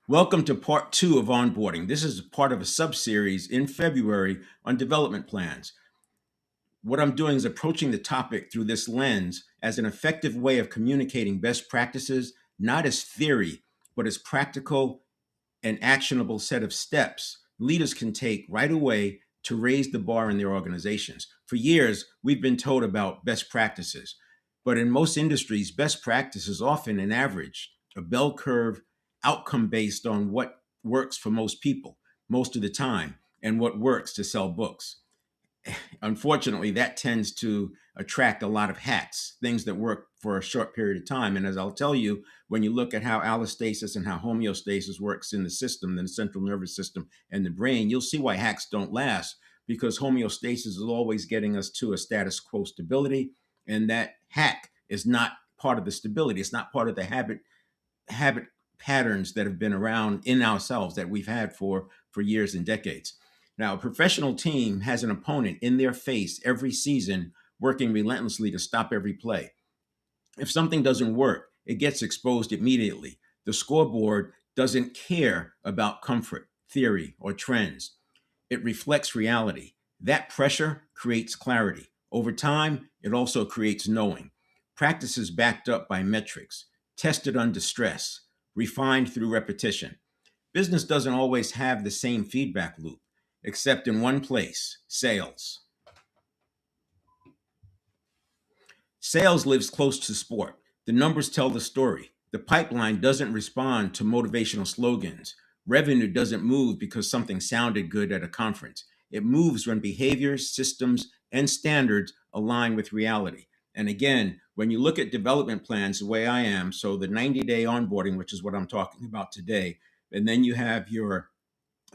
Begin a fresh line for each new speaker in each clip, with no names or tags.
Welcome to part two of onboarding. This is part of a sub-series in February on development plans. What I'm doing is approaching the topic through this lens as an effective way of communicating best practices, not as theory, but as practical and actionable set of steps leaders can take right away to raise the bar in their organizations. For years, we've been told about best practices, but in most industries, best practice is often an average, a bell curve outcome based on what works for most people most of the time and what works to sell books. Unfortunately, that tends to attract a lot of hacks, things that work for a short period of time. And as I'll tell you, when you look at how allostasis and how homeostasis works in the system, the central nervous system and the brain, you'll see why hacks don't last, because homeostasis is always getting us to a status quo stability. And that hack is not part of the stability. It's not part of the habit patterns that have been around in ourselves that we've had for years and decades. Now, a professional team has an opponent in their face every season, working relentlessly to stop every play. If something doesn't work, it gets exposed immediately. The scoreboard doesn't care about comfort, theory, or trends. It reflects reality. That pressure creates clarity. Over time, it also creates knowing. Practices backed up by metrics, tested under stress, refined through repetition. Business doesn't always have the same feedback loop, except in one place: sales. Sales lives close to sport. The numbers tell the story. The pipeline doesn't respond to motivational slogans. Revenue doesn't move because something sounded good at a conference. It moves when behaviors, systems, and standards align with reality. And again, when you look at development plans the way I am, so the 90-day onboarding, which is what I'm talking about today, and then you have your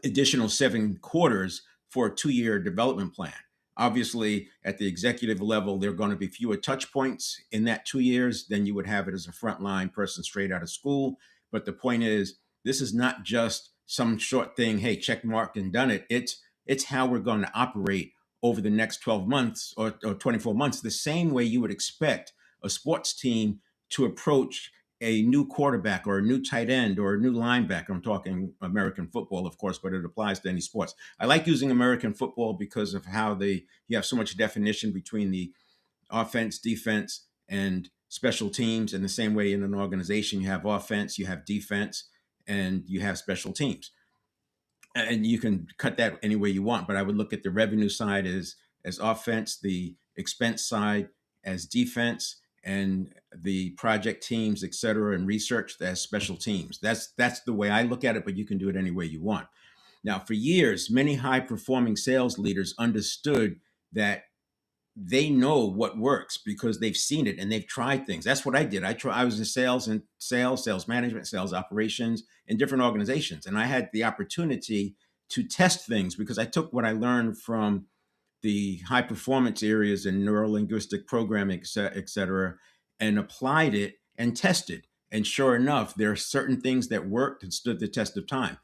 additional 7 quarters for a 2-year development plan. Obviously, at the executive level, there are going to be fewer touch points in that 2 years than you would have it as a frontline person straight out of school. But the point is, this is not just some short thing, hey, check mark and done it. It's how we're going to operate over the next 12 months or 24 months, the same way you would expect a sports team to approach a new quarterback or a new tight end or a new linebacker. I'm talking American football, of course, but it applies to any sports. I like using American football because of how you have so much definition between the offense, defense, and special teams. In the same way, in an organization, you have offense, you have defense, and you have special teams. And you can cut that any way you want. But I would look at the revenue side as offense, the expense side as defense, and the project teams, et cetera, and research as special teams. That's the way I look at it, but you can do it any way you want. Now, for years, many high performing sales leaders understood that they know what works because they've seen it and they've tried things. That's what I did. I was in sales management, sales operations in different organizations. And I had the opportunity to test things because I took what I learned from the high performance areas in neuro-linguistic programming, et cetera, and applied it and tested. And sure enough, there are certain things that worked and stood the test of time.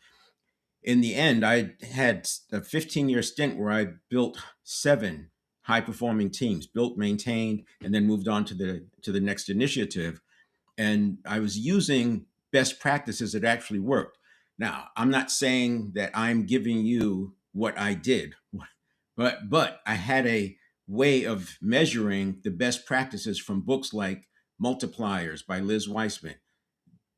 In the end, I had a 15-year stint where I built 7 high-performing teams, built, maintained, and then moved on to the next initiative. And I was using best practices that actually worked. Now, I'm not saying that I'm giving you what I did, but I had a way of measuring the best practices from books like Multipliers by Liz Weissman,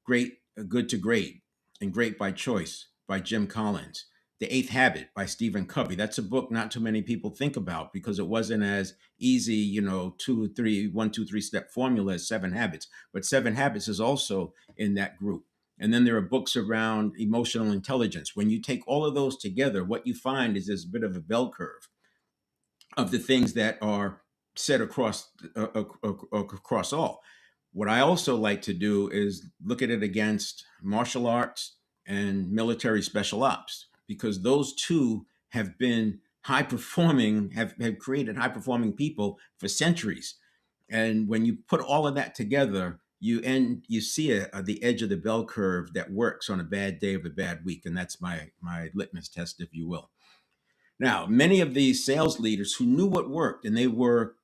Great, Good to Great, and Great by Choice by Jim Collins. The Eighth Habit by Stephen Covey. That's a book not too many people think about because it wasn't as easy, 1, 2, 3 step formula as Seven Habits. But Seven Habits is also in that group. And then there are books around emotional intelligence. When you take all of those together, what you find is there's a bit of a bell curve of the things that are set across all. What I also like to do is look at it against martial arts and military special ops, because those two have been high performing, have created high performing people for centuries. And when you put all of that together, you see the edge of the bell curve that works on a bad day of a bad week. And that's my litmus test, if you will. Now, many of these sales leaders who knew what worked and they were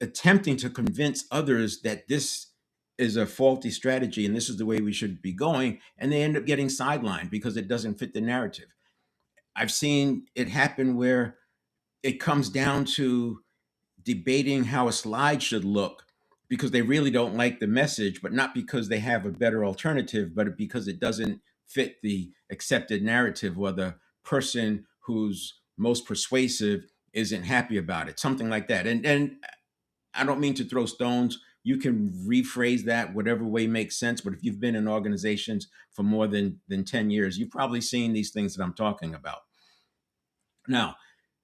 attempting to convince others that this is a faulty strategy and this is the way we should be going, and they end up getting sidelined because it doesn't fit the narrative. I've seen it happen where it comes down to debating how a slide should look because they really don't like the message, but not because they have a better alternative, but because it doesn't fit the accepted narrative, or the person who's most persuasive isn't happy about it, something like that. And I don't mean to throw stones. You can rephrase that whatever way makes sense. But if you've been in organizations for more than 10 years, you've probably seen these things that I'm talking about. Now,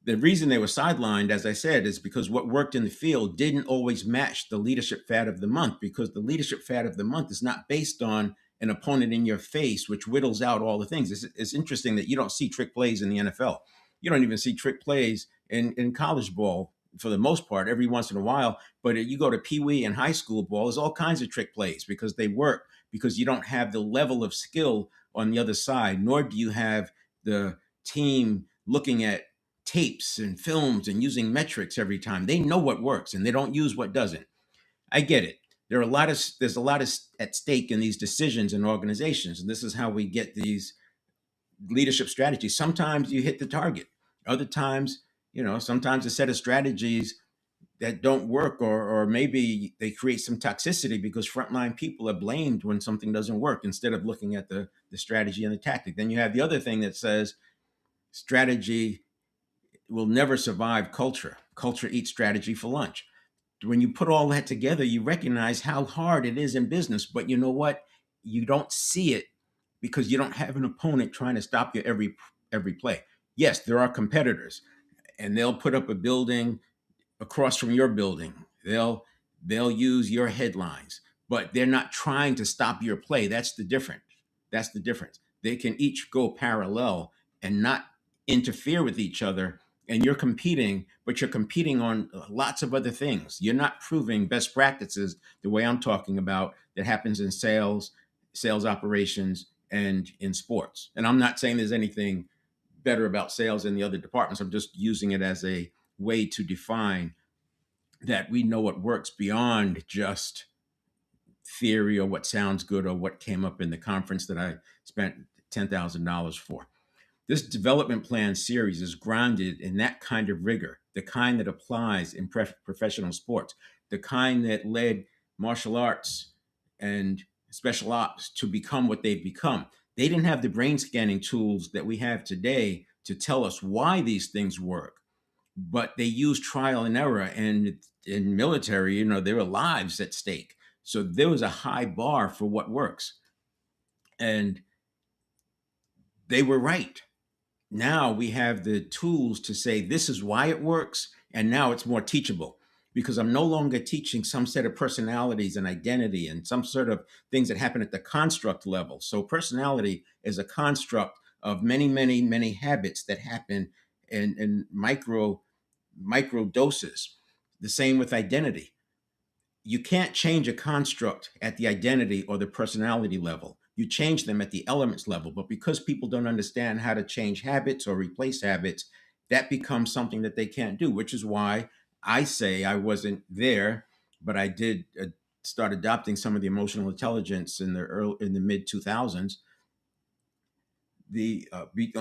the reason they were sidelined, as I said, is because what worked in the field didn't always match the leadership fad of the month, because the leadership fad of the month is not based on an opponent in your face, which whittles out all the things. It's interesting that you don't see trick plays in the NFL. You don't even see trick plays in college ball for the most part, every once in a while. But you go to Pee Wee and high school ball, there's all kinds of trick plays because they work, because you don't have the level of skill on the other side, nor do you have the team looking at tapes and films and using metrics every time. They know what works and they don't use what doesn't. I get it. There's a lot of at stake in these decisions in organizations, and this is how we get these leadership strategies. Sometimes you hit the target. Other times, sometimes a set of strategies that don't work, or maybe they create some toxicity because frontline people are blamed when something doesn't work instead of looking at the strategy and the tactic. Then you have the other thing that says strategy will never survive culture. Culture eats strategy for lunch. When you put all that together, you recognize how hard it is in business. But you know what? You don't see it because you don't have an opponent trying to stop you every play. Yes, there are competitors, and they'll put up a building across from your building. They'll use your headlines, but they're not trying to stop your play. That's the difference. That's the difference. They can each go parallel and not interfere with each other. And you're competing, but you're competing on lots of other things. You're not proving best practices the way I'm talking about that happens in sales operations, and in sports. And I'm not saying there's anything better about sales in the other departments. I'm just using it as a way to define that we know what works beyond just theory or what sounds good or what came up in the conference that I spent $10,000 for. This development plan series is grounded in that kind of rigor, the kind that applies in professional sports, the kind that led martial arts and special ops to become what they've become. They didn't have the brain scanning tools that we have today to tell us why these things work, but they use trial and error. And in military, there are lives at stake. So there was a high bar for what works. And they were right. Now we have the tools to say this is why it works, and now it's more teachable because I'm no longer teaching some set of personalities and identity and some sort of things that happen at the construct level. So personality is a construct of many, many, many habits that happen in micro doses. The same with identity. You can't change a construct at the identity or the personality level. You change them at the elements level. But because people don't understand how to change habits or replace habits, that becomes something that they can't do, which is why I say I wasn't there, but I did start adopting some of the emotional intelligence in the mid 2000s,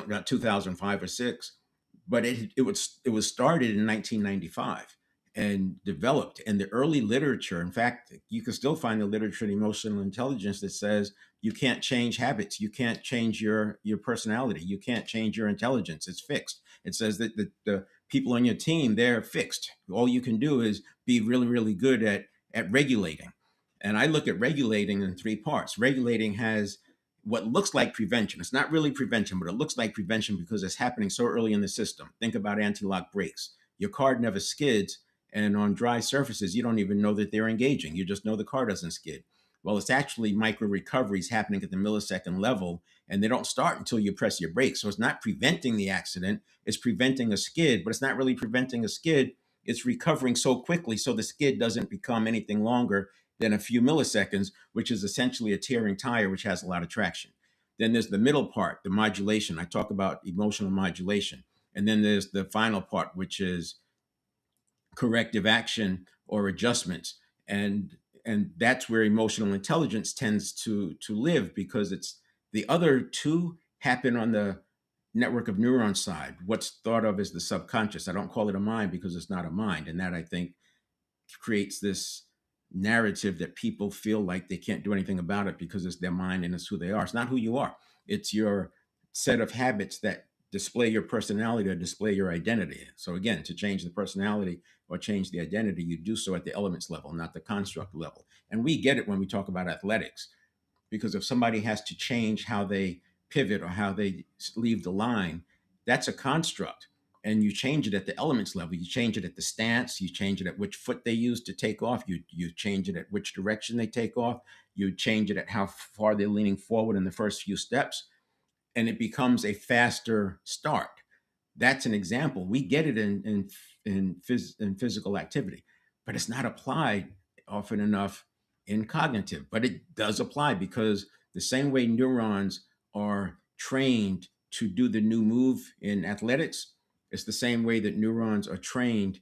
not 2005 or 6, but it was started in 1995 and developed. And the early literature, in fact, you can still find the literature in emotional intelligence that says you can't change habits, you can't change your personality, you can't change your intelligence. It's fixed. It says that the people on your team, they're fixed. All you can do is be really, really good at regulating. And I look at regulating in three parts. Regulating has what looks like prevention. It's not really prevention, but it looks like prevention because it's happening so early in the system. Think about anti-lock brakes. Your car never skids, and on dry surfaces, you don't even know that they're engaging. You just know the car doesn't skid. Well, it's actually micro recoveries happening at the millisecond level, and they don't start until you press your brakes. So it's not preventing the accident, it's preventing a skid, but it's not really preventing a skid. It's recovering so quickly so the skid doesn't become anything longer than a few milliseconds, which is essentially a tearing tire, which has a lot of traction. Then there's the middle part, the modulation. I talk about emotional modulation. And then there's the final part, which is corrective action or adjustments. And And that's where emotional intelligence tends to live, because it's the other two happen on the network of neurons side, what's thought of as the subconscious. I don't call it a mind because it's not a mind, and that, I think, creates this narrative that people feel like they can't do anything about it because it's their mind and it's who they are. It's not who you are. It's your set of habits that display your personality or display your identity. So again, to change the personality or change the identity, you do so at the elements level, not the construct level. And we get it when we talk about athletics, because if somebody has to change how they pivot or how they leave the line, that's a construct. And you change it at the elements level. You change it at the stance. You change it at which foot they use to take off. You change it at which direction they take off. You change it at how far they're leaning forward in the first few steps, and it becomes a faster start. That's an example. We get it in physical activity, but it's not applied often enough in cognitive. But it does apply, because the same way neurons are trained to do the new move in athletics, it's the same way that neurons are trained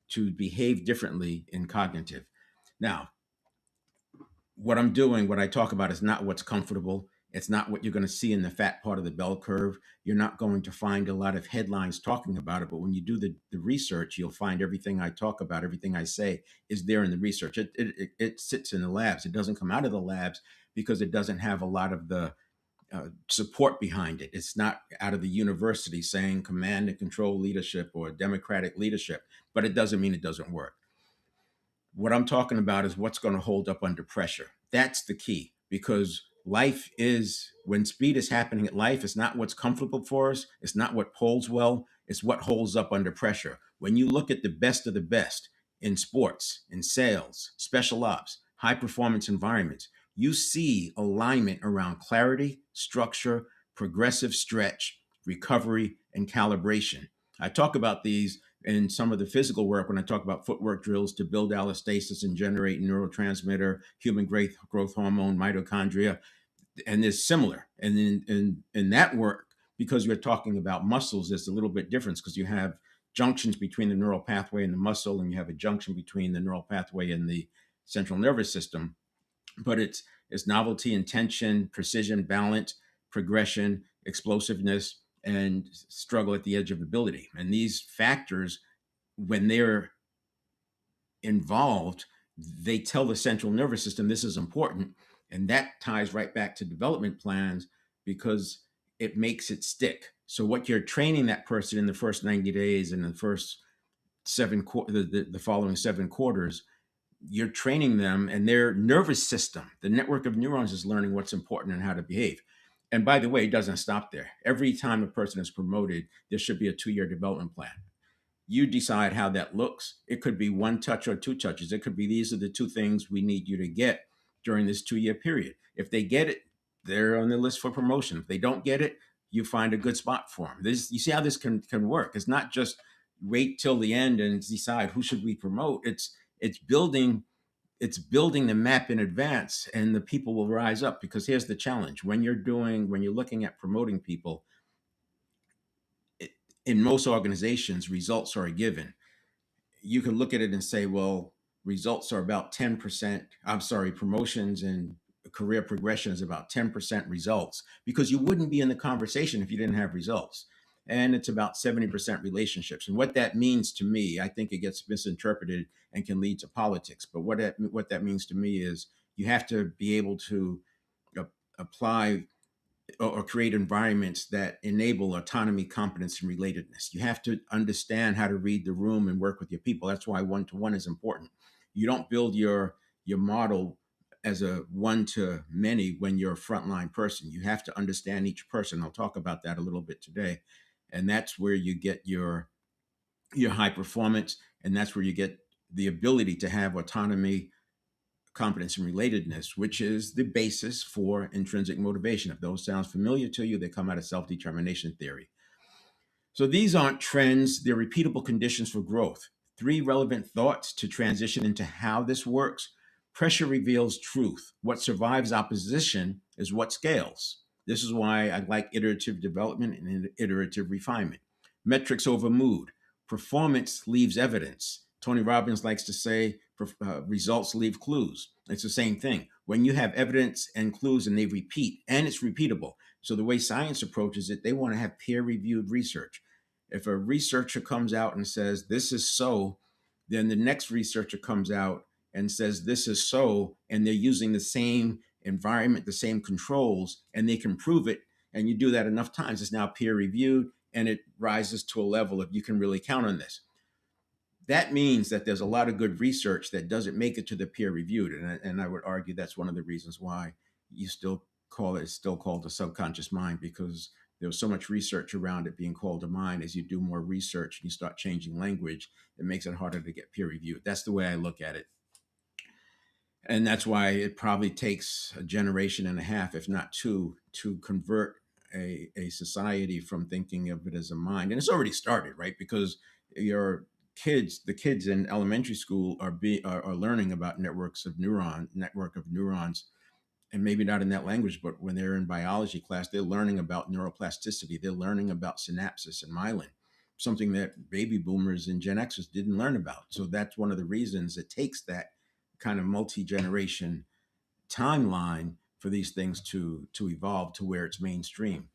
to behave differently in cognitive. Now, what I'm doing, what I talk about, is not what's comfortable. It's not what you're going to see in the fat part of the bell curve. You're not going to find a lot of headlines talking about it. But when you do the research, you'll find everything I talk about, everything I say is there in the research. It sits in the labs. It doesn't come out of the labs because it doesn't have a lot of the support behind it. It's not out of the university saying command and control leadership or democratic leadership, but it doesn't mean it doesn't work. What I'm talking about is what's going to hold up under pressure. That's the key, because life is, when speed is happening at life, it's not what's comfortable for us. It's not what polls well. It's what holds up under pressure. When you look at the best of the best in sports, in sales, special ops, high performance environments, you see alignment around clarity, structure, progressive stretch, recovery, and calibration. I talk about these in some of the physical work when I talk about footwork drills to build allostasis and generate neurotransmitter, human growth hormone, mitochondria, and it's similar. And in that work, because we're talking about muscles, there's a little bit difference, because you have junctions between the neural pathway and the muscle, and you have a junction between the neural pathway and the central nervous system. But it's novelty, intention, precision, balance, progression, explosiveness, and struggle at the edge of ability. And these factors, when they're involved, they tell the central nervous system this is important. And that ties right back to development plans, because it makes it stick. So what you're training that person in the first 90 days and the first the following 7 quarters, you're training them, and their nervous system, the network of neurons, is learning what's important and how to behave. And by the way, it doesn't stop there. Every time a person is promoted, there should be a 2-year development plan. You decide how that looks. It could be 1 touch or 2 touches. It could be, these are the 2 things we need you to get during this 2-year period. If they get it, they're on the list for promotion. If they don't get it, you find a good spot for them. You see how this can work. It's not just wait till the end and decide who should we promote. It's building the map in advance, and the people will rise up. Because here's the challenge: when you're looking at promoting people, in most organizations, results are a given. You can look at it and say, well, results are about 10%. I'm sorry, promotions and career progression is about 10% results, because you wouldn't be in the conversation if you didn't have results. And it's about 70% relationships. And what that means to me, I think it gets misinterpreted and can lead to politics. But what that means to me is you have to be able to apply or create environments that enable autonomy, competence, and relatedness. You have to understand how to read the room and work with your people. That's why one-to-one is important. You don't build your model as a one-to-many when you're a frontline person. You have to understand each person. I'll talk about that a little bit today. And that's where you get your high performance, and that's where you get the ability to have autonomy, competence, and relatedness, which is the basis for intrinsic motivation. If those sounds familiar to you, they come out of self-determination theory. So these aren't trends, they're repeatable conditions for growth. 3 relevant thoughts to transition into how this works. Pressure reveals truth. What survives opposition is what scales. This is why I like iterative development and iterative refinement. Metrics over mood. Performance leaves evidence. Tony Robbins likes to say, Results leave clues. It's the same thing. When you have evidence and clues and they repeat, and it's repeatable. So the way science approaches it, they want to have peer-reviewed research. If a researcher comes out and says this is so, then the next researcher comes out and says this is so, and they're using the same environment, the same controls, and they can prove it. And you do that enough times, it's now peer-reviewed, and it rises to a level of you can really count on this. That means that there's a lot of good research that doesn't make it to the peer reviewed. And I would argue that's one of the reasons why you still call it, it's still called the subconscious mind, because there's so much research around it being called a mind. As you do more research and you start changing language, it makes it harder to get peer reviewed. That's the way I look at it. And that's why it probably takes a generation and a half, if not two, to convert a society from thinking of it as a mind. And it's already started, right? Because your the kids in elementary school are learning about network of neurons, and maybe not in that language, but when they're in biology class, they're learning about neuroplasticity. They're learning about synapses and myelin, something that baby boomers and Gen Xers didn't learn about. So that's one of the reasons it takes that kind of multi-generation timeline for these things to evolve to where it's mainstream.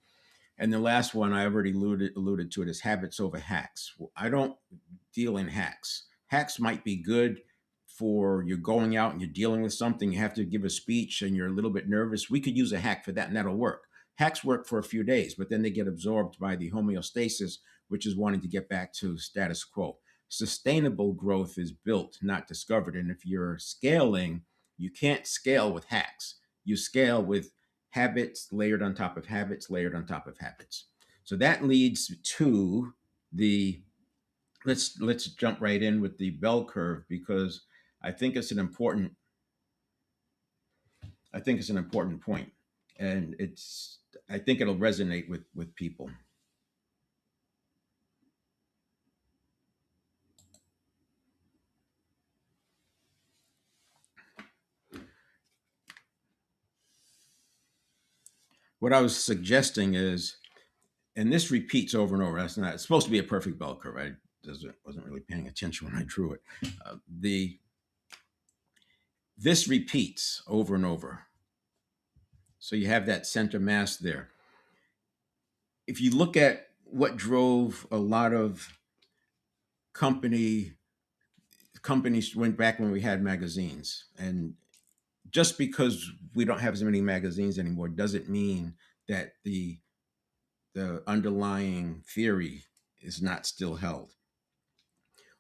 And the last one I already alluded to it is habits over hacks. I don't deal in hacks. Hacks might be good for you're going out and you're dealing with something, you have to give a speech and you're a little bit nervous. We could use a hack for that and that'll work. Hacks work for a few days, but then they get absorbed by the homeostasis, which is wanting to get back to status quo. Sustainable growth is built, not discovered. And if you're scaling, you can't scale with hacks. You scale with habits layered on top of habits, layered on top of habits. So that leads to the let's jump right in with the bell curve, because I think it's an important I think it's an important point, and it's I think it'll resonate with people. What I was suggesting is, and this repeats over and over. That's not. It's supposed to be a perfect bell curve. I wasn't really paying attention when I drew it. The This repeats over and over. So you have that center mass there. If you look at what drove a lot of company companies went back when we had magazines, and just because we don't have as many magazines anymore doesn't mean that the underlying theory is not still held.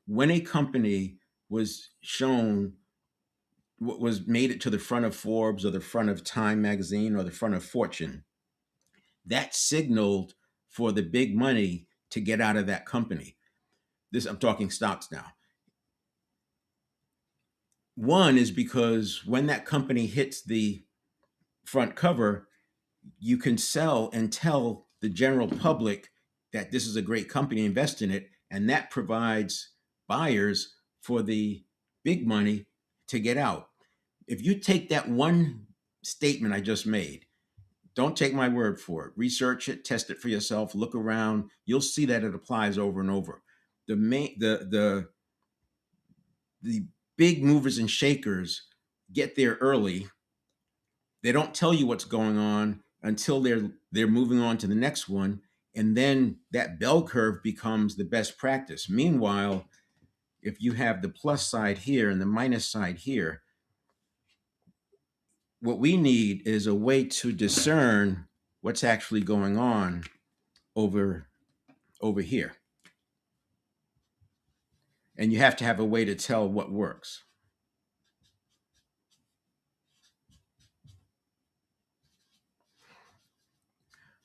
When a company was shown what was made it to the front of Forbes or the front of Time magazine or the front of Fortune, that signaled for the big money to get out of that company. This I'm talking stocks now. One is because when that company hits the front cover, you can sell and tell the general public that this is a great company, invest in it, and that provides buyers for the big money to get out. If you take that one statement I just made, don't take my word for it. Research it, test it for yourself, look around. You'll see that it applies over and over. The big movers and shakers get there early. They don't tell you what's going on until they're moving on to the next one, and then that bell curve becomes the best practice. Meanwhile, if you have the plus side here and the minus side here, what we need is a way to discern what's actually going on over here. And you have to have a way to tell what works.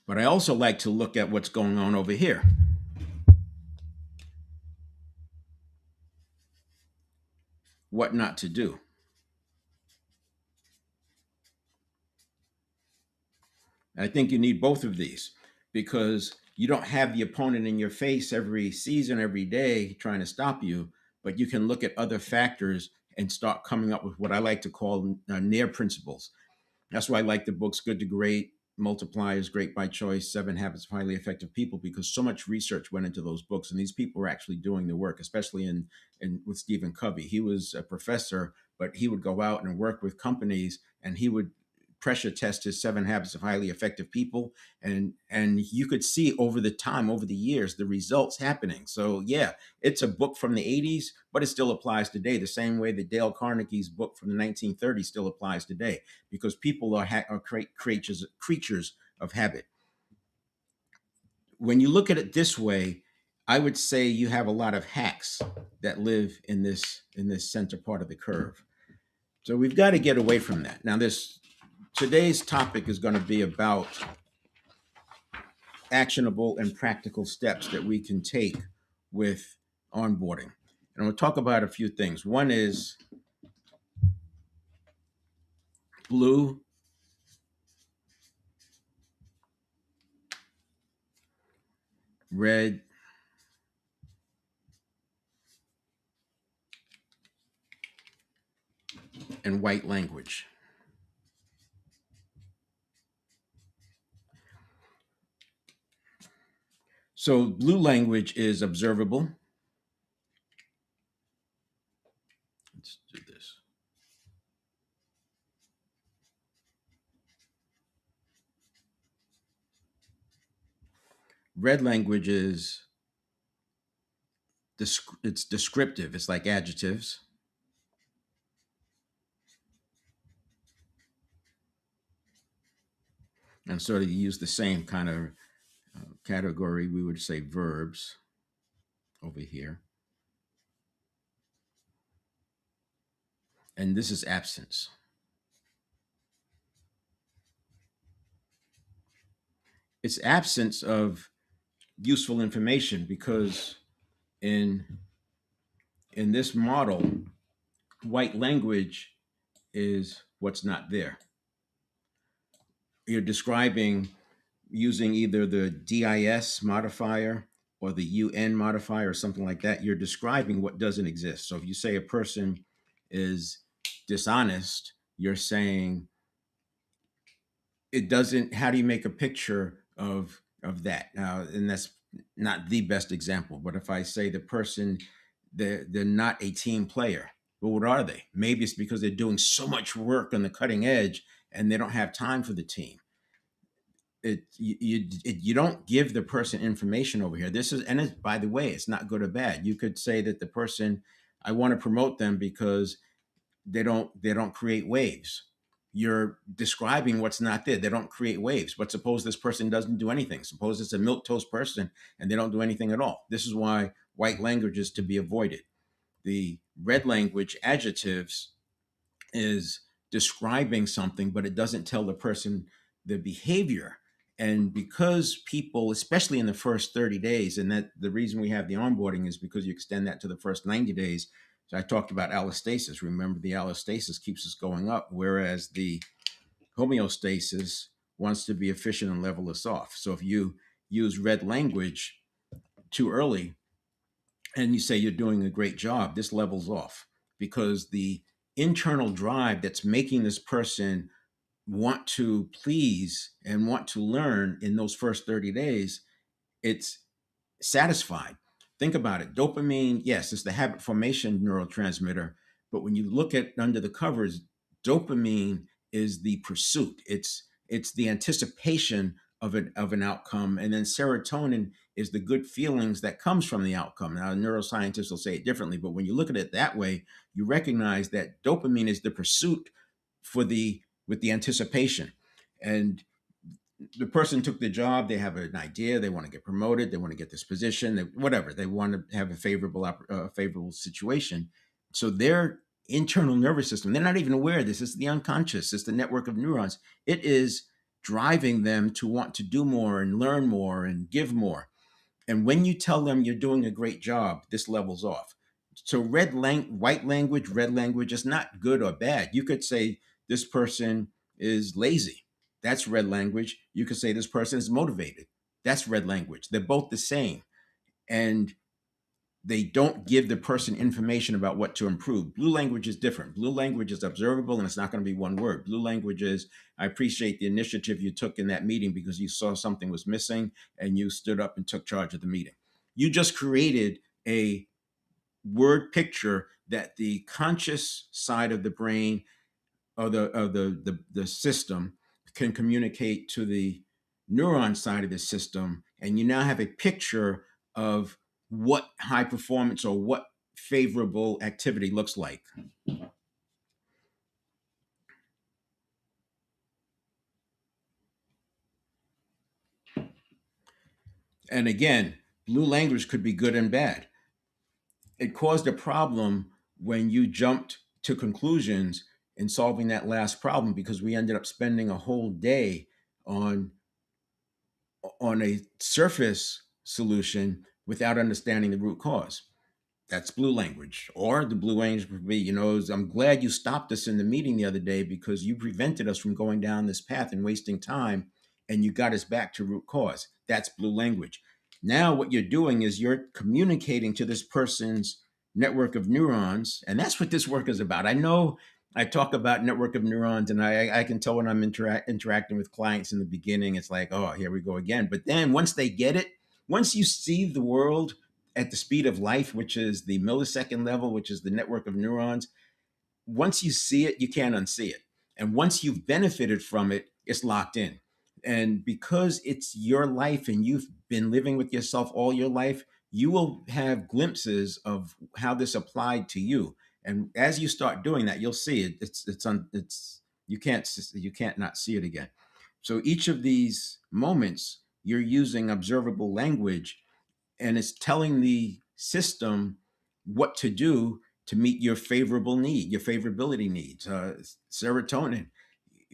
But I also like to look at what's going on over here. What not to do. I think you need both of these, because you don't have the opponent in your face every season, every day trying to stop you, but you can look at other factors and start coming up with what I like to call near principles. That's why I like the books Good to Great, Multipliers, Great by Choice, Seven Habits of Highly Effective People, because so much research went into those books, and these people were actually doing the work, especially in with Stephen Covey. He was a professor, but he would go out and work with companies, and he would pressure test his Seven Habits of Highly Effective People, and you could see over the time, over the years, the results happening. So yeah, it's a book from the 80s, but it still applies today, the same way that Dale Carnegie's book from the 1930s still applies today, because people are creatures of habit. When you look at it this way, I would say you have a lot of hacks that live in this center part of the curve. So we've got to get away from that. Now, this today's topic is going to be about actionable and practical steps that we can take with onboarding. And we'll talk about a few things. One is blue, red, and white language. So blue language is observable. Let's do this. Red language is it's descriptive. It's like adjectives. And sort of use the same kind of category. We would say verbs over here. And this is absence. It's absence of useful information, because in in this model, white language is what's not there. You're describing using either the DIS modifier or the UN modifier or something like that. You're describing what doesn't exist. So if you say a person is dishonest, you're saying it doesn't. How do you make a picture of that? Now, and that's not the best example, but if I say the person, they're not a team player, well, what are they? Maybe it's because they're doing so much work on the cutting edge and they don't have time for the team. You don't give the person information over here. This is, and it's, by the way, it's not good or bad. You could say that the person, I want to promote them because they don't create waves. You're describing what's not there. They don't create waves. But suppose this person doesn't do anything. Suppose it's a milk toast person and they don't do anything at all. This is why white language is to be avoided. The red language, adjectives, is describing something, but it doesn't tell the person the behavior. And because people, especially in the first 30 days, and that the reason we have the onboarding is because you extend that to the first 90 days. So I talked about allostasis. Remember, the allostasis keeps us going up, whereas the homeostasis wants to be efficient and level us off. So if you use red language too early and you say you're doing a great job, this levels off, because the internal drive that's making this person want to please and want to learn in those first 30 days, it's satisfied. Think about it. Dopamine, yes, it's the habit formation neurotransmitter, but when you look at under the covers, dopamine is the pursuit. It's the anticipation of an outcome, and then serotonin is the good feelings that comes from the outcome. Now, neuroscientists will say it differently, but when you look at it that way, you recognize that dopamine is the pursuit for the with the anticipation. And the person took the job, they have an idea, they want to get promoted, they want to get this position, whatever, they want to have a favorable situation. So their internal nervous system, they're not even aware of this. It's the unconscious, it's the network of neurons. It is driving them to want to do more and learn more and give more. And when you tell them you're doing a great job, this levels off. So white language, red language is not good or bad. You could say this person is lazy. That's red language. You could say this person is motivated. That's red language. They're both the same. And They don't give the person information about what to improve. Blue language is different. Blue language is observable and it's not going to be one word. Blue language is, I appreciate the initiative you took in that meeting because you saw something was missing and you stood up and took charge of the meeting. You just created a word picture that the conscious side of the brain or the system can communicate to the neuron side of the system, and you now have a picture of what high performance or what favorable activity looks like. And again, blue language could be good and bad. It caused a problem when you jumped to conclusions in solving that last problem because we ended up spending a whole day on a surface solution without understanding the root cause. That's blue language. Or the blue language would be, I'm glad you stopped us in the meeting the other day because you prevented us from going down this path and wasting time and you got us back to root cause. That's blue language. Now, what you're doing is you're communicating to this person's network of neurons. And that's what this work is about. I know I talk about network of neurons, and I can tell when I'm interacting with clients in the beginning, it's like, oh, here we go again. But then once they get it, once you see the world at the speed of light, which is the millisecond level, which is the network of neurons, once you see it, you can't unsee it. And once you've benefited from it, it's locked in. And because it's your life and you've been living with yourself all your life, you will have glimpses of how this applied to you. And as you start doing that, you'll see it. It's you can't not see it again. So each of these moments, you're using observable language and it's telling the system what to do to meet your favorable need, your favorability needs. Serotonin.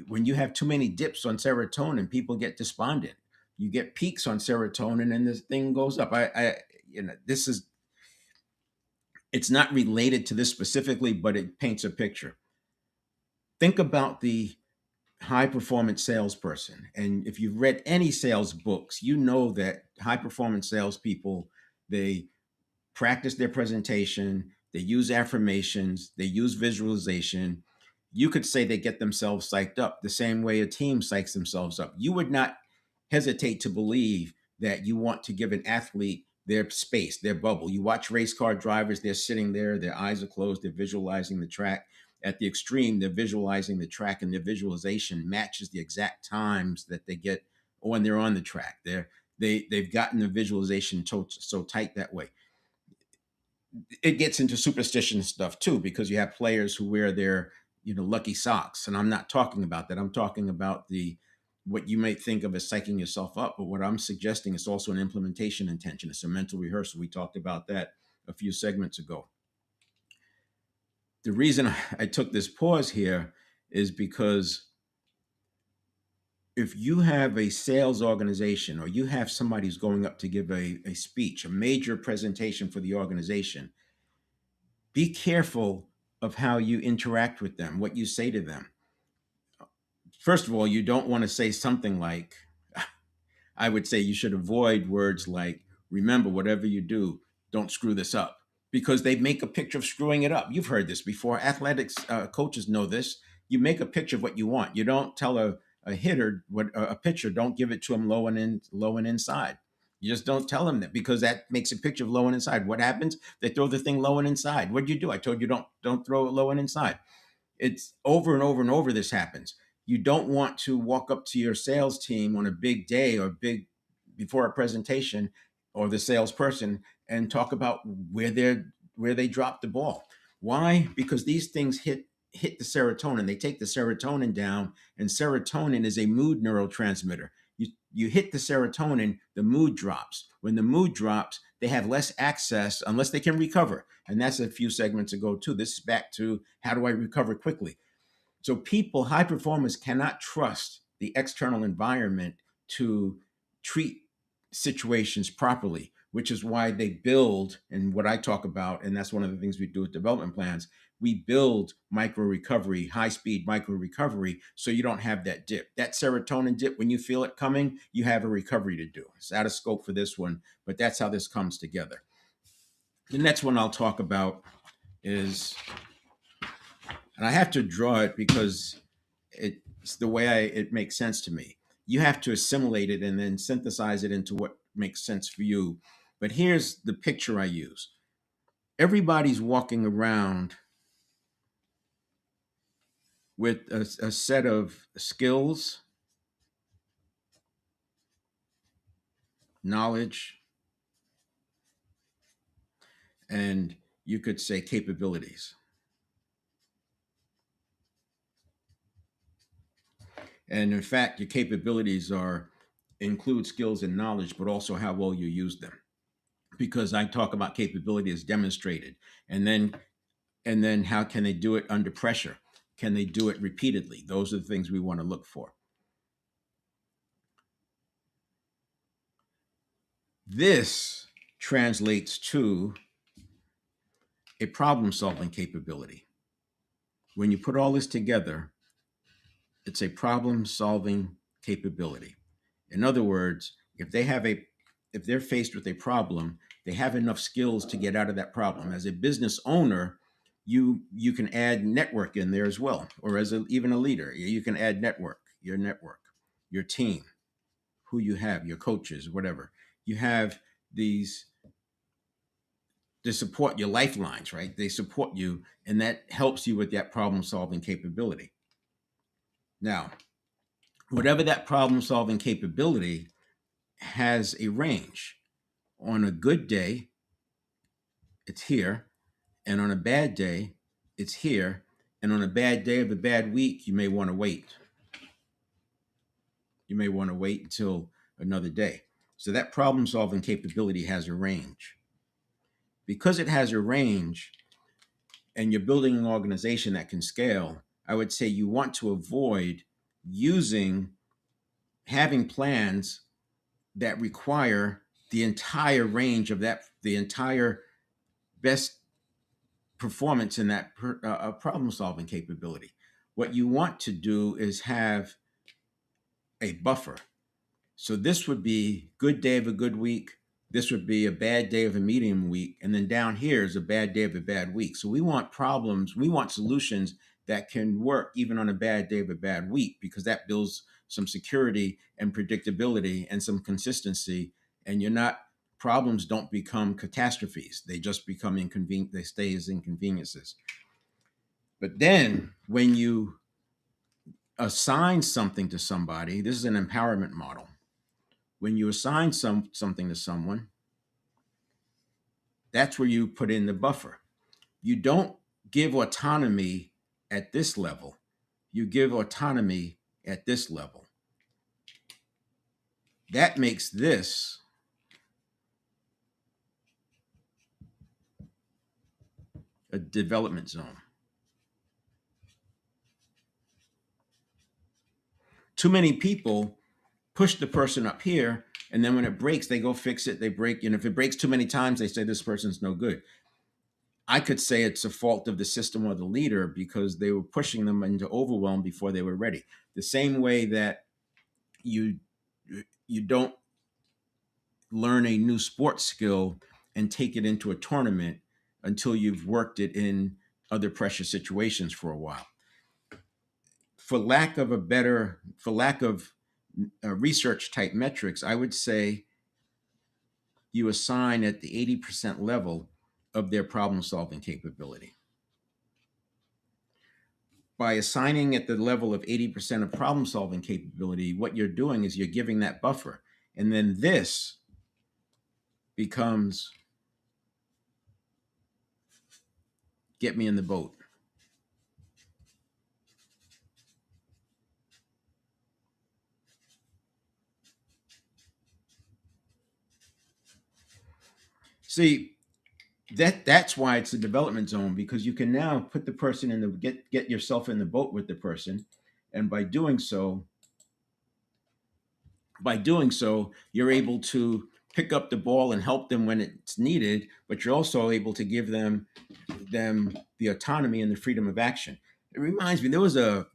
When you have too many dips on serotonin, people get despondent. You get peaks on serotonin, and this thing goes up. This is it's not related to this specifically, but it paints a picture. Think about the high performance salesperson, and if you've read any sales books, you know that high performance salespeople they practice their presentation, they use affirmations, they use visualization. You could say they get themselves psyched up the same way a team psychs themselves up. You would not hesitate to believe that you want to give an athlete their space, their bubble. You watch race car drivers, they're sitting there, their eyes are closed, they're visualizing the track. At the extreme, they're visualizing the track, and their visualization matches the exact times that they get when they're on the track. They've gotten the visualization so tight that way. It gets into superstition stuff too, because you have players who wear their lucky socks, and I'm not talking about that. I'm talking about the what you might think of as psyching yourself up, but what I'm suggesting is also an implementation intention. It's a mental rehearsal. We talked about that a few segments ago. The reason I took this pause here is because if you have a sales organization or you have somebody who's going up to give a speech, a major presentation for the organization, be careful of how you interact with them, what you say to them. First of all, you don't want to say something like, I would say you should avoid words like, remember, whatever you do, don't screw this up, because they make a picture of screwing it up. You've heard this before. Athletics coaches know this. You make a picture of what you want. You don't tell a hitter, what a pitcher, don't give it to him low and inside. You just don't tell him that, because that makes a picture of low and inside. What happens? They throw the thing low and inside. What'd you do? I told you don't throw it low and inside. It's over and over and over this happens. You don't want to walk up to your sales team on a big day or big before a presentation, or the salesperson, and talk about where they dropped the ball. Why? Because these things hit the serotonin. They take the serotonin down, and serotonin is a mood neurotransmitter. You hit the serotonin, the mood drops. When the mood drops, they have less access unless they can recover. And that's a few segments ago too. This is back to how do I recover quickly? So people, high performers, cannot trust the external environment to treat situations properly, which is why they build, and what I talk about, and that's one of the things we do with development plans, we build micro recovery, high speed micro recovery, so you don't have that dip. That serotonin dip, when you feel it coming, you have a recovery to do. It's out of scope for this one, but that's how this comes together. The next one I'll talk about is, and I have to draw it because it's the way it makes sense to me. You have to assimilate it and then synthesize it into what makes sense for you. But here's the picture I use. Everybody's walking around with a set of skills, knowledge, and you could say capabilities. And in fact, your capabilities are include skills and knowledge, but also how well you use them. Because I talk about capability as demonstrated, and then how can they do it under pressure? Can they do it repeatedly? Those are the things we want to look for. This translates to a problem solving capability. When you put all this together, it's a problem solving capability. In other words, if they're faced with a problem, they have enough skills to get out of that problem. As a business owner, you can add network in there as well, or even a leader, you can add network, your team, who you have, your coaches, whatever. You have these to support your lifelines, right? They support you, and that helps you with that problem solving capability. Now, whatever that problem solving capability has a range. On a good day, it's here, and on a bad day, it's here, and on a bad day of a bad week, you may want to wait. You may want to wait until another day. So that problem solving capability has a range. Because it has a range and you're building an organization that can scale, I would say you want to avoid having plans that require the entire range of the entire best performance in that problem solving capability. What you want to do is have a buffer. So this would be good day of a good week. This would be a bad day of a medium week. And then down here is a bad day of a bad week. So we want solutions that can work even on a bad day of a bad week, because that builds some security and predictability and some consistency. And problems don't become catastrophes. They just become inconvenient. They stay as inconveniences. But then when you assign something to somebody, this is an empowerment model. When you assign something to someone, that's where you put in the buffer. You don't give autonomy at this level. You give autonomy at this level. That makes this a development zone. Too many people push the person up here, and then when it breaks, they go fix it. They break, and if it breaks too many times, they say this person's no good. I could say it's a fault of the system or the leader because they were pushing them into overwhelm before they were ready. The same way that you don't learn a new sports skill and take it into a tournament until you've worked it in other pressure situations for a while. For lack of research type metrics, I would say you assign at the 80% level of their problem solving capability. By assigning at the level of 80% of problem solving capability, what you're doing is you're giving that buffer. And then this becomes get me in the boat. See, that's why it's a development zone, because you can now put the person in the get yourself in the boat with the person, and by doing so you're able to pick up the ball and help them when it's needed, but you're also able to give them the autonomy and the freedom of action. It reminds me,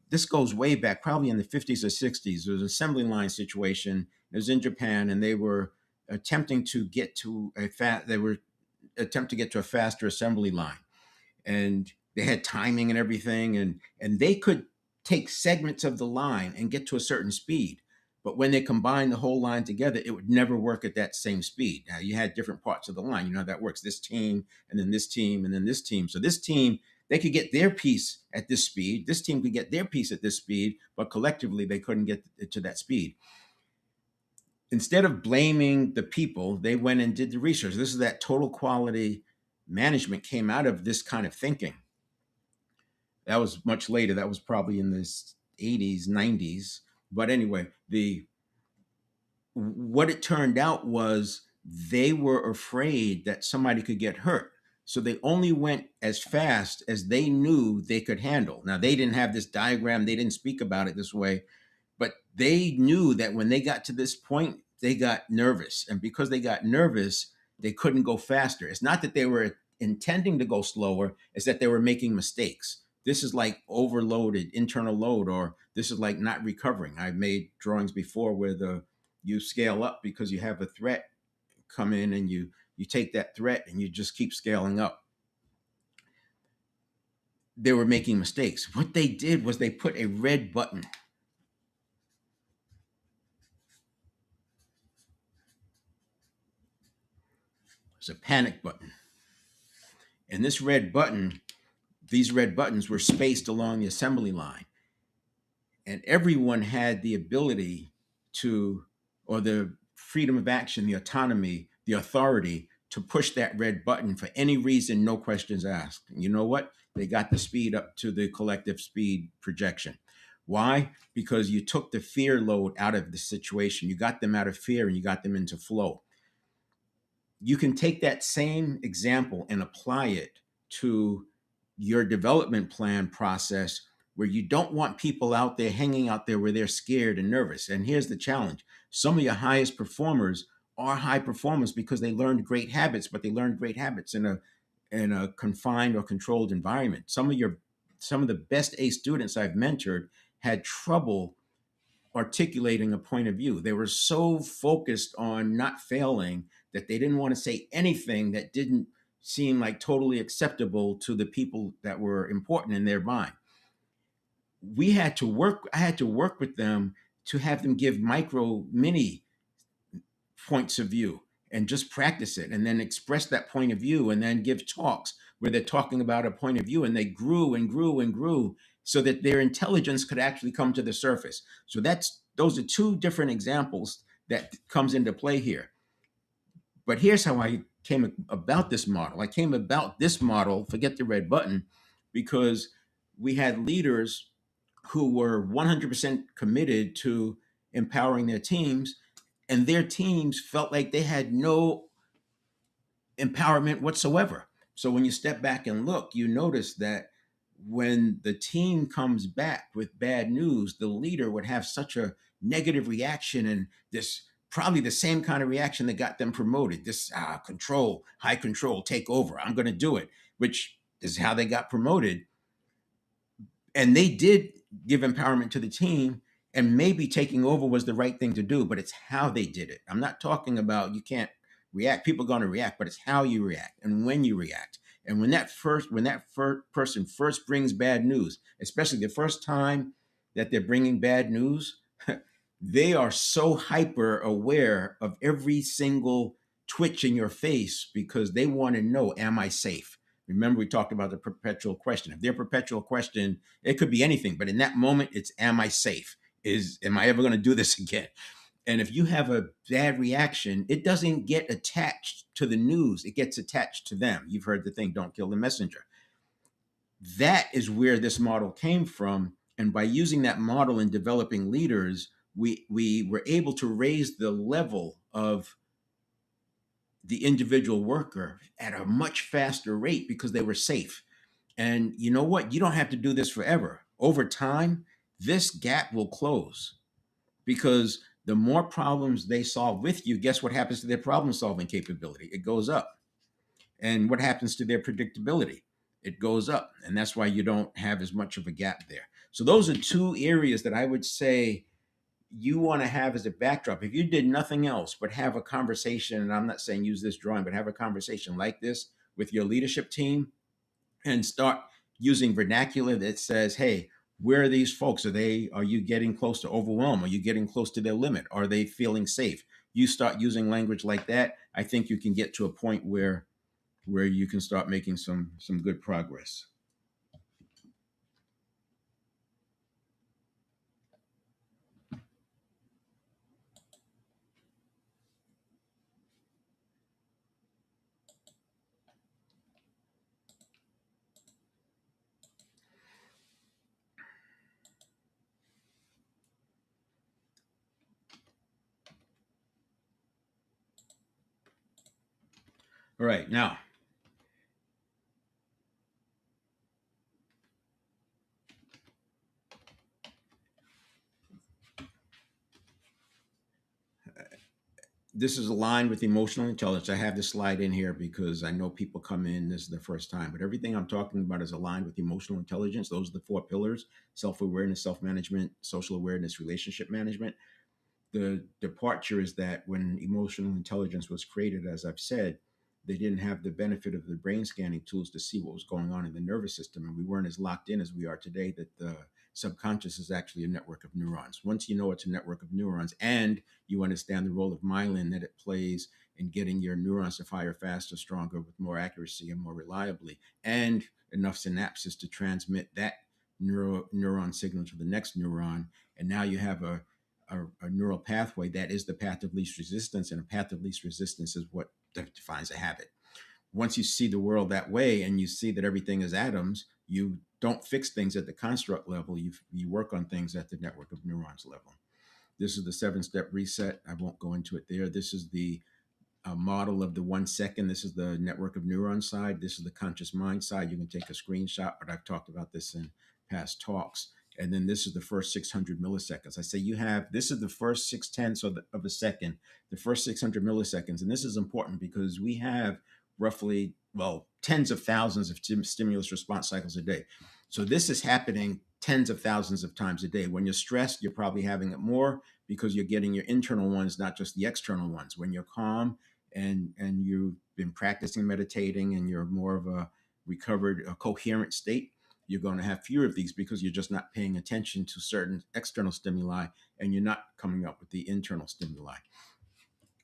this goes way back, probably in the 50s or 60s. There was an assembly line situation. It was in Japan, and they were attempting to get to they were attempt to get to a faster assembly line, and they had timing and everything, and they could take segments of the line and get to a certain speed. But when they combined the whole line together, it would never work at that same speed. Now you had different parts of the line. You know how that works. This team, and then this team, and then this team. So this team, they could get their piece at this speed. This team could get their piece at this speed, but collectively they couldn't get to that speed. Instead of blaming the people, they went and did the research. This is that total quality management came out of this kind of thinking. That was much later. That was probably in the 80s, 90s. But anyway, what it turned out was they were afraid that somebody could get hurt. So they only went as fast as they knew they could handle. Now, they didn't have this diagram, they didn't speak about it this way, but they knew that when they got to this point, they got nervous. And because they got nervous, they couldn't go faster. It's not that they were intending to go slower, it's that they were making mistakes. This is like overloaded internal load, or this is like not recovering. I've made drawings before where you scale up because you have a threat come in, and you take that threat and you just keep scaling up. They were making mistakes. What they did was they put a red button. It's a panic button. And this red button, these red buttons were spaced along the assembly line. And everyone had the ability to, or the freedom of action, the autonomy, the authority to push that red button for any reason, no questions asked. And you know what? They got the speed up to the collective speed projection. Why? Because you took the fear load out of the situation. You got them out of fear and you got them into flow. You can take that same example and apply it to your development plan process, where you don't want people out there hanging out there where they're scared and nervous. And here's the challenge. Some of your highest performers are high performers because they learned great habits, but they learned great habits in a confined or controlled environment. Some of the best A students I've mentored had trouble articulating a point of view. They were so focused on not failing that they didn't want to say anything that didn't seem like totally acceptable to the people that were important in their mind. I had to work with them to have them give mini points of view and just practice it, and then express that point of view, and then give talks where they're talking about a point of view, and they grew and grew and grew so that their intelligence could actually come to the surface. So those are two different examples that comes into play here. But here's how I came about this model. I came about this model, forget the red button, because we had leaders who were 100% committed to empowering their teams, and their teams felt like they had no empowerment whatsoever. So when you step back and look, you notice that when the team comes back with bad news, the leader would have such a negative reaction, and this probably the same kind of reaction that got them promoted. This control, high control, take over. I'm going to do it, which is how they got promoted. And they did give empowerment to the team, and maybe taking over was the right thing to do, but it's how they did it. I'm not talking about you can't react. People are going to react, but it's how you react and when you react. And when that person first brings bad news, especially the first time that they're bringing bad news, they are so hyper aware of every single twitch in your face because they want to know, am I safe? Remember, we talked about the perpetual question. If their perpetual question, it could be anything, but in that moment, it's, am I safe? Am I ever going to do this again? And if you have a bad reaction, it doesn't get attached to the news. It gets attached to them. You've heard the thing, don't kill the messenger. That is where this model came from. And by using that model in developing leaders, we were able to raise the level of the individual worker at a much faster rate because they were safe. And you know what? You don't have to do this forever. Over time, this gap will close, because the more problems they solve with you, guess what happens to their problem solving capability? It goes up. And what happens to their predictability? It goes up. And that's why you don't have as much of a gap there. So those are two areas that I would say you want to have as a backdrop, if you did nothing else but have a conversation, and I'm not saying use this drawing, but have a conversation like this with your leadership team, and start using vernacular that says, hey, where are these folks? Are you getting close to overwhelm? Are you getting close to their limit? Are they feeling safe? You start using language like that, I think you can get to a point where you can start making some good progress. All right, now this is aligned with emotional intelligence. I have this slide in here because I know people come in, this is the first time, but everything I'm talking about is aligned with emotional intelligence. Those are the four pillars: self-awareness, self-management, social awareness, relationship management. The departure is that when emotional intelligence was created, as I've said, they didn't have the benefit of the brain scanning tools to see what was going on in the nervous system. And we weren't as locked in as we are today, that the subconscious is actually a network of neurons. Once you know it's a network of neurons and you understand the role of myelin that it plays in getting your neurons to fire faster, stronger, with more accuracy and more reliably, and enough synapses to transmit that neuron signal to the next neuron. And now you have a neural pathway that is the path of least resistance, and a path of least resistance is what defines a habit. Once you see the world that way and you see that everything is atoms, you don't fix things at the construct level. You work on things at the network of neurons level. This is the 7-step reset. I won't go into it there. This is the model of the 1 second. This is the network of neurons side. This is the conscious mind side. You can take a screenshot, but I've talked about this in past talks. And then this is the first 600 milliseconds. I say you have, this is the first 6/10 of a second, the first 600 milliseconds. And this is important because we have roughly, well, tens of thousands of stimulus response cycles a day. So this is happening tens of thousands of times a day. When you're stressed, you're probably having it more because you're getting your internal ones, not just the external ones. When you're calm and you've been practicing meditating and you're more of a recovered, a coherent state, you're going to have fewer of these because you're just not paying attention to certain external stimuli and you're not coming up with the internal stimuli.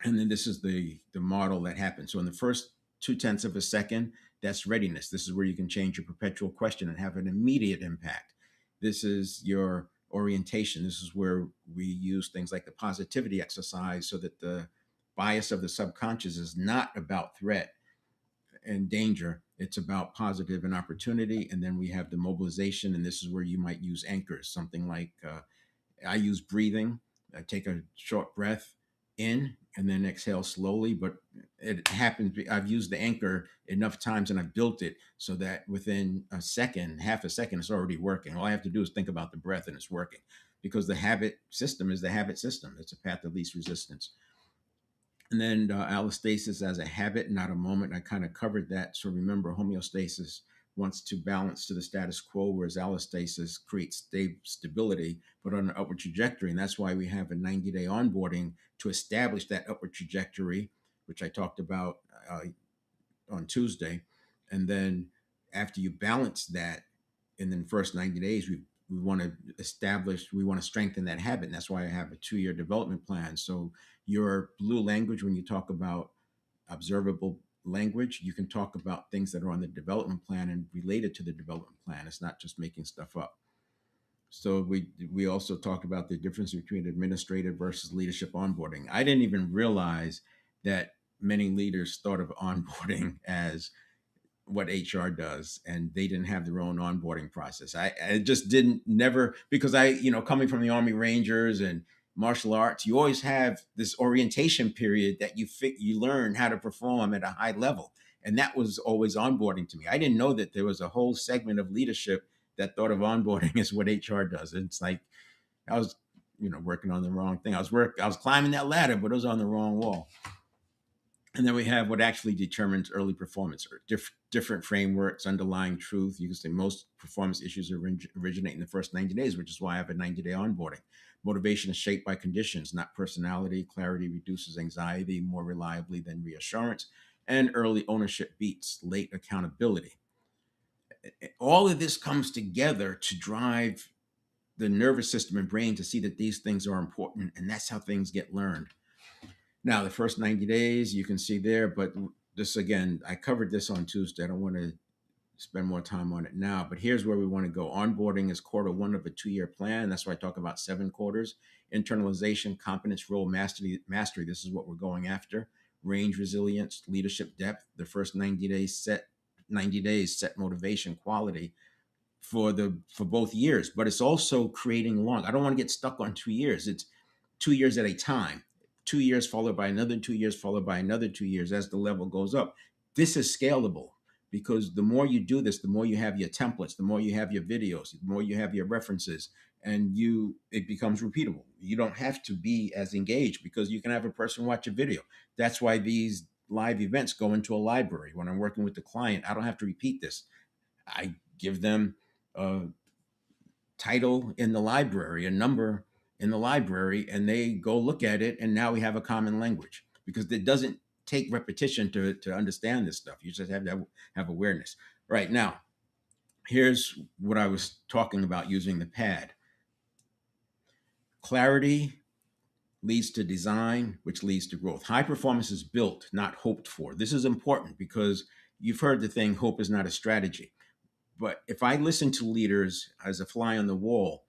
And then this is the model that happens. So in the first 2/10 of a second, that's readiness. This is where you can change your perpetual question and have an immediate impact. This is your orientation. This is where we use things like the positivity exercise so that the bias of the subconscious is not about threat and danger. It's about positive and opportunity. And then we have the mobilization. And this is where you might use anchors, something like I use breathing. I take a short breath in and then exhale slowly. But it happens, I've used the anchor enough times and I've built it so that within a second, half a second, it's already working. All I have to do is think about the breath and it's working, because the habit system is the habit system. It's a path of least resistance. And then allostasis as a habit, not a moment. I kind of covered that. So remember, homeostasis wants to balance to the status quo, whereas allostasis creates stability, but on an upward trajectory. And that's why we have a 90-day onboarding to establish that upward trajectory, which I talked about on Tuesday. And then after you balance that, in the first 90 days, we want to establish, we want to strengthen that habit. And that's why I have a 2-year development plan. So your blue language, when you talk about observable language, you can talk about things that are on the development plan and related to the development plan. It's not just making stuff up. So we also talked about the difference between administrative versus leadership onboarding. I didn't even realize that many leaders thought of onboarding as what HR does, and they didn't have their own onboarding process. I just didn't, never, because coming from the Army Rangers and martial arts, you always have this orientation period that you learn how to perform at a high level. And that was always onboarding to me. I didn't know that there was a whole segment of leadership that thought of onboarding as what HR does. It's like I was, working on the wrong thing. I was climbing that ladder, but it was on the wrong wall. And then we have what actually determines early performance, or different frameworks, underlying truth. You can say most performance issues originate in the first 90 days, which is why I have a 90-day onboarding. Motivation is shaped by conditions, not personality. Clarity reduces anxiety more reliably than reassurance. And early ownership beats late accountability. All of this comes together to drive the nervous system and brain to see that these things are important. And that's how things get learned. Now, the first 90 days, you can see there, but this again, I covered this on Tuesday. I don't want to spend more time on it now, but here's where we want to go. Onboarding is quarter one of a 2-year plan. That's why I talk about 7 quarters. Internalization, competence, role, mastery. This is what we're going after. Range, resilience, leadership, depth. The first 90 days set motivation, quality for both years. But it's also creating long. I don't want to get stuck on 2 years. It's 2 years at a time. 2 years followed by another 2 years followed by another 2 years as the level goes up. This is scalable because the more you do this, the more you have your templates, the more you have your videos, the more you have your references, and it becomes repeatable. You don't have to be as engaged because you can have a person watch a video. That's why these live events go into a library. When I'm working with the client, I don't have to repeat this. I give them a title in the library, a number in the library, and they go look at it, and now we have a common language because it doesn't take repetition to understand this stuff. You just have to have awareness. Right now, here's what I was talking about using the pad. Clarity leads to design, which leads to growth. High performance is built, not hoped for. This is important because you've heard the thing, hope is not a strategy. But if I listen to leaders as a fly on the wall,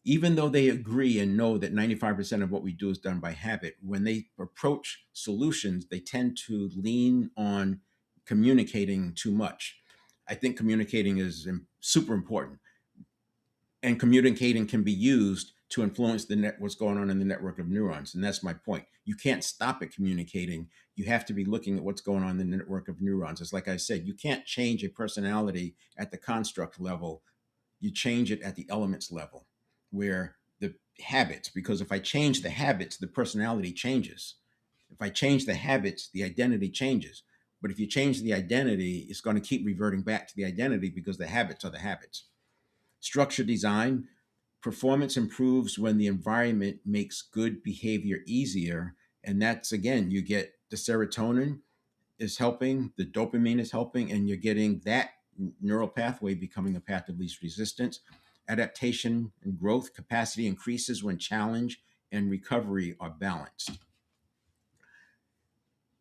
even though they agree and know that 95% of what we do is done by habit, when they approach solutions, they tend to lean on communicating too much. I think communicating is super important, and communicating can be used to influence what's going on in the network of neurons. And that's my point. You can't stop at communicating. You have to be looking at what's going on in the network of neurons. It's like I said, you can't change a personality at the construct level. You change it at the elements level, where the habits, because if I change the habits, the personality changes. If I change the habits, the identity changes. But if you change the identity, it's going to keep reverting back to the identity because the habits are the habits. Structure design, performance improves when the environment makes good behavior easier. And that's, again, you get the serotonin is helping, the dopamine is helping, and you're getting that neural pathway becoming a path of least resistance. Adaptation and growth capacity increases when challenge and recovery are balanced.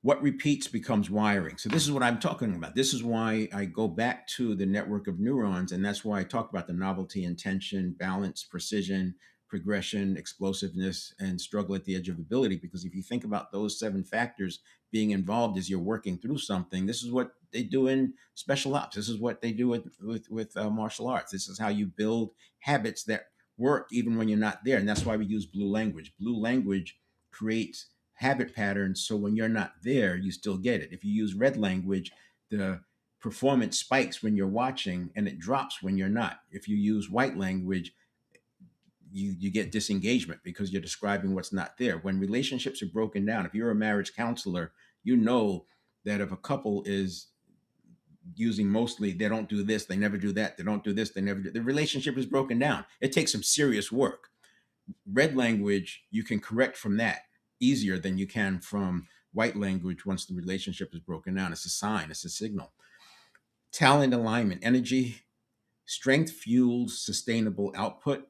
What repeats becomes wiring. So this is what I'm talking about. This is why I go back to the network of neurons, and that's why I talk about the novelty, intention, balance, precision, progression, explosiveness, and struggle at the edge of ability. Because if you think about those 7 factors being involved as you're working through something, this is what they do in special ops. This is what they do with martial arts. This is how you build habits that work even when you're not there, and that's why we use blue language. Blue language creates habit patterns, so when you're not there, you still get it. If you use red language, the performance spikes when you're watching and it drops when you're not. If you use white language, you get disengagement because you're describing what's not there. When relationships are broken down, if you're a marriage counselor, you know that if a couple is using mostly they don't do this, they never do that, they don't do this, they never do, the relationship is broken down. It takes some serious work. Red language, you can correct from that easier than you can from white language once the relationship is broken down. It's a sign, it's a signal. Talent alignment, energy, strength fuels sustainable output.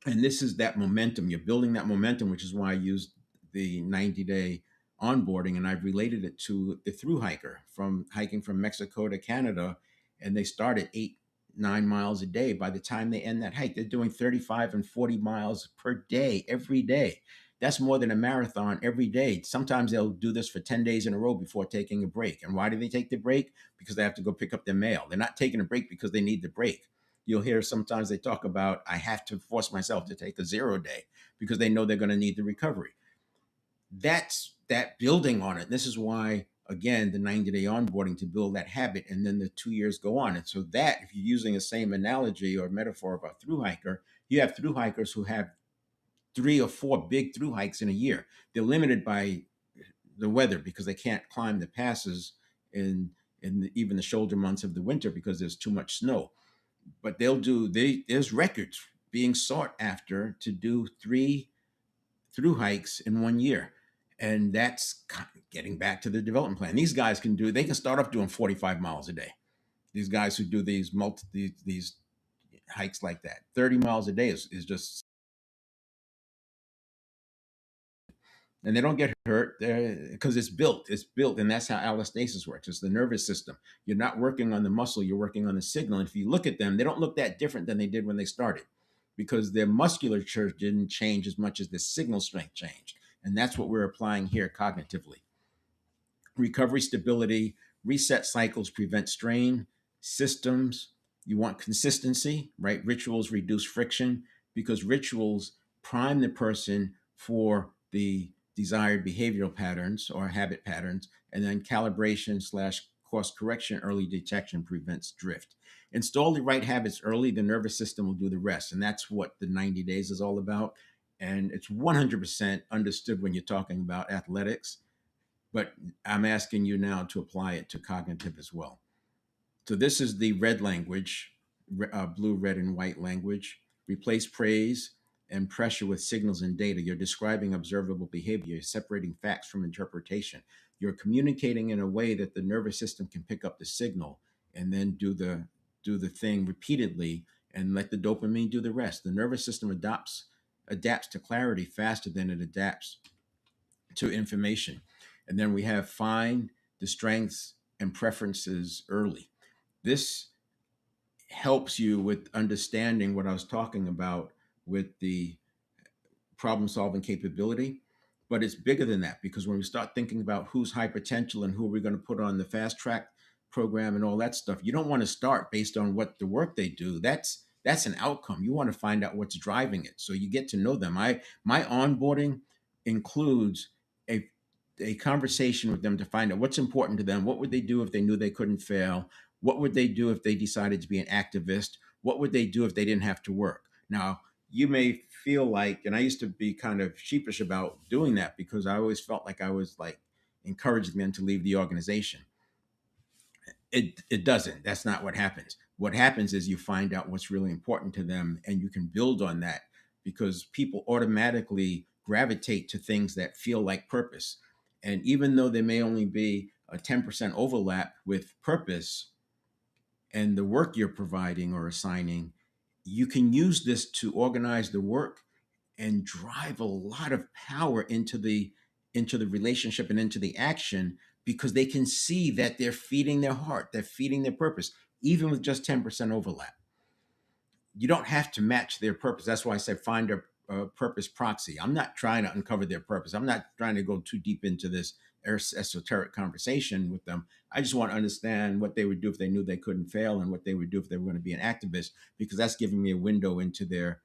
And this is that momentum. You're building that momentum, which is why I used the 90-day onboarding, and I've related it to the through hiker from hiking from Mexico to Canada, and they start at 8-9 miles a day. By the time they end that hike, they're doing 35 and 40 miles per day, every day. That's more than a marathon every day. Sometimes they'll do this for 10 days in a row before taking a break. And why do they take the break? Because they have to go pick up their mail. They're not taking a break because they need the break. You'll hear sometimes they talk about, I have to force myself to take a 0 day because they know they're going to need the recovery. That's that building on it. This is why, again, the 90-day onboarding to build that habit, and then the 2 years go on. And so that, if you're using the same analogy or metaphor of a through hiker, you have through hikers who have 3 or 4 big through hikes in a year. They're limited by the weather because they can't climb the passes in even the shoulder months of the winter because there's too much snow. But there's records being sought after to do 3 through hikes in 1 year. And that's getting back to the development plan. These guys they can start off doing 45 miles a day. These guys who do these hikes like that, 30 miles a day is just, and they don't get hurt because it's built, and that's how allostasis works. It's the nervous system. You're not working on the muscle, you're working on the signal. And if you look at them, they don't look that different than they did when they started, because their musculature didn't change as much as the signal strength changed. And that's what we're applying here cognitively. Recovery stability, reset cycles prevent strain, systems. You want consistency, right? Rituals reduce friction, because rituals prime the person for the desired behavioral patterns or habit patterns. And then calibration slash course correction, early detection prevents drift. Install the right habits early, the nervous system will do the rest. And that's what the 90 days is all about. And it's 100% understood when you're talking about athletics, but I'm asking you now to apply it to cognitive as well. So this is the red language, blue, red, and white language. Replace praise and pressure with signals and data. You're describing observable behavior. You're separating facts from interpretation. You're communicating in a way that the nervous system can pick up the signal and then do the thing repeatedly and let the dopamine do the rest. The nervous system adapts to clarity faster than it adapts to information. And then we have find the strengths and preferences early. This helps you with understanding what I was talking about with the problem solving capability. But it's bigger than that, because when we start thinking about who's high potential and who we're going to put on the fast track program and all that stuff, you don't want to start based on what the work they do. That's an outcome. You want to find out what's driving it, so you get to know them. My onboarding includes a a conversation with them to find out what's important to them. What would they do if they knew they couldn't fail? What would they do if they decided to be an activist? What would they do if they didn't have to work? Now, you may feel like, and I used to be kind of sheepish about doing that, because I always felt like I was like encouraging them to leave the organization. It doesn't. That's not what happens. What happens is you find out what's really important to them, and you can build on that, because people automatically gravitate to things that feel like purpose. And even though there may only be a 10% overlap with purpose and the work you're providing or assigning, you can use this to organize the work and drive a lot of power into the relationship and into the action, because they can see that they're feeding their heart, they're feeding their purpose, even with just 10% overlap. You don't have to match their purpose. That's why I said find a purpose proxy. I'm not trying to uncover their purpose. I'm not trying to go too deep into this esoteric conversation with them. I just want to understand what they would do if they knew they couldn't fail, and what they would do if they were going to be an activist, because that's giving me a window into their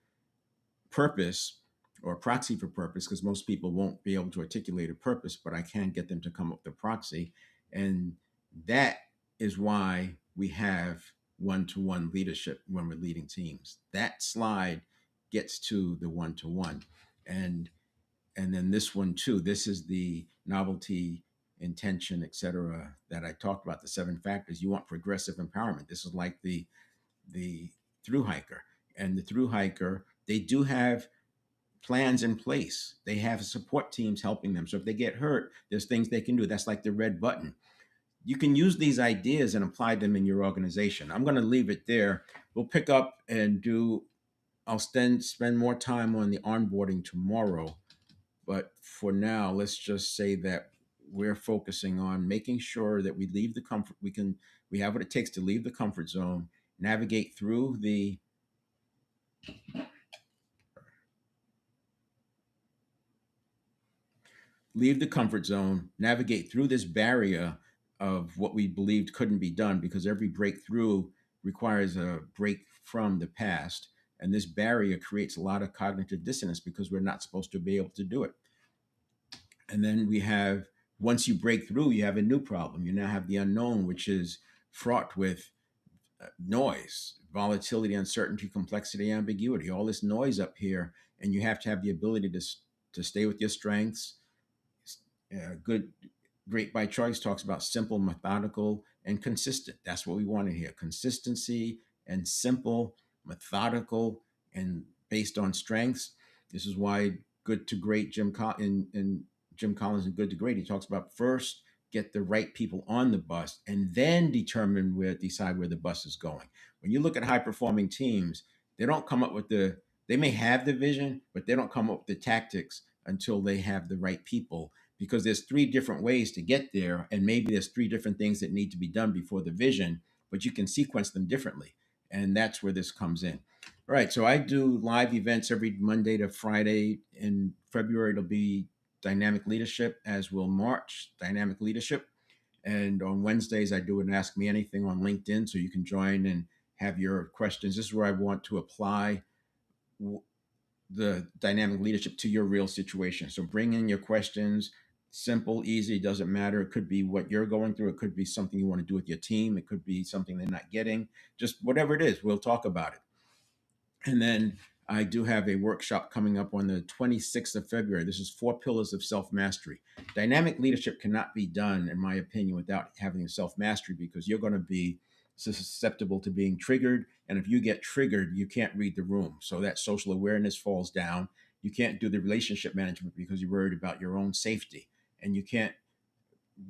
purpose, or a proxy for purpose, because most people won't be able to articulate a purpose, but I can get them to come up with a proxy. And that is why we have one-to-one leadership when we're leading teams. That slide gets to the one-to-one. And then this one too, this is the novelty, intention, etc., that I talked about, the 7 factors. You want progressive empowerment. This is like the through hiker. And the through hiker, they do have plans in place. They have support teams helping them. So if they get hurt, there's things they can do. That's like the red button. You can use these ideas and apply them in your organization. I'm going to leave it there. We'll pick up and I'll spend more time on the onboarding tomorrow. But for now, let's just say that we're focusing on making sure that we leave the comfort. We have what it takes to leave the comfort zone, navigate through the leave the comfort zone, navigate through this barrier of what we believed couldn't be done, because every breakthrough requires a break from the past. And this barrier creates a lot of cognitive dissonance, because we're not supposed to be able to do it. And then once you break through, you have a new problem. You now have the unknown, which is fraught with noise, volatility, uncertainty, complexity, ambiguity, all this noise up here. And you have to have the ability to stay with your strengths. Good Great by Choice talks about simple, methodical, and consistent. That's what we want to hear: consistency and simple, methodical, and based on strengths. This is why Good to Great in Jim Collins and Good to Great, he talks about first get the right people on the bus and then decide where the bus is going. When you look at high performing teams, they don't come up with they may have the vision, but they don't come up with the tactics until they have the right people, because there's three different ways to get there, and maybe there's three different things that need to be done before the vision, but you can sequence them differently. And that's where this comes in. All right, so I do live events every Monday to Friday. In February, it'll be Dynamic Leadership, as will March, Dynamic Leadership. And on Wednesdays, I do an Ask Me Anything on LinkedIn, so you can join and have your questions. This is where I want to apply the dynamic leadership to your real situation. So bring in your questions. Simple, easy, doesn't matter. It could be what you're going through. It could be something you want to do with your team. It could be something they're not getting. Just whatever it is, we'll talk about it. And then I do have a workshop coming up on the 26th of February. This is 4 Pillars of Self-Mastery. Dynamic leadership cannot be done, in my opinion, without having self-mastery, because you're going to be susceptible to being triggered. And if you get triggered, you can't read the room. So that social awareness falls down. You can't do the relationship management because you're worried about your own safety. And you can't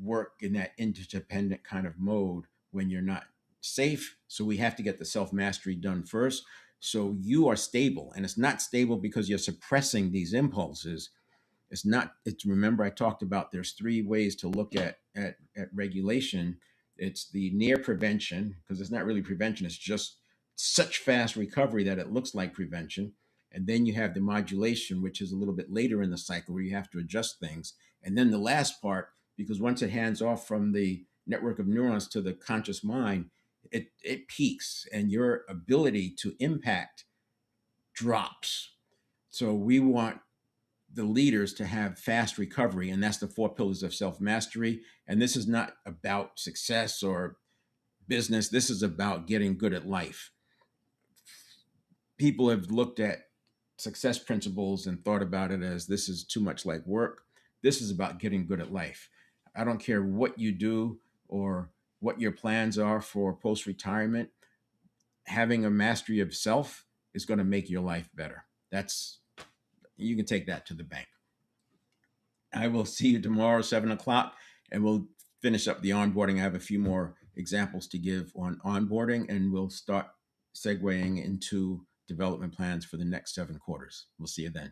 work in that interdependent kind of mode when you're not safe. So we have to get the self-mastery done first, so you are stable. And it's not stable because you're suppressing these impulses. It's not, it's, remember I talked about there's three ways to look at regulation. It's the near prevention, because it's not really prevention, it's just such fast recovery that it looks like prevention. And then you have the modulation, which is a little bit later in the cycle where you have to adjust things. And then the last part, because once it hands off from the network of neurons to the conscious mind, it peaks and your ability to impact drops. So we want the leaders to have fast recovery, and that's the 4 pillars of self-mastery. And this is not about success or business. This is about getting good at life. People have looked at success principles and thought about it as this is too much like work. This is about getting good at life. I don't care what you do or what your plans are for post-retirement. Having a mastery of self is going to make your life better. You can take that to the bank. I will see you tomorrow, 7 o'clock, and we'll finish up the onboarding. I have a few more examples to give on onboarding, and we'll start segueing into development plans for the next 7 quarters. We'll see you then.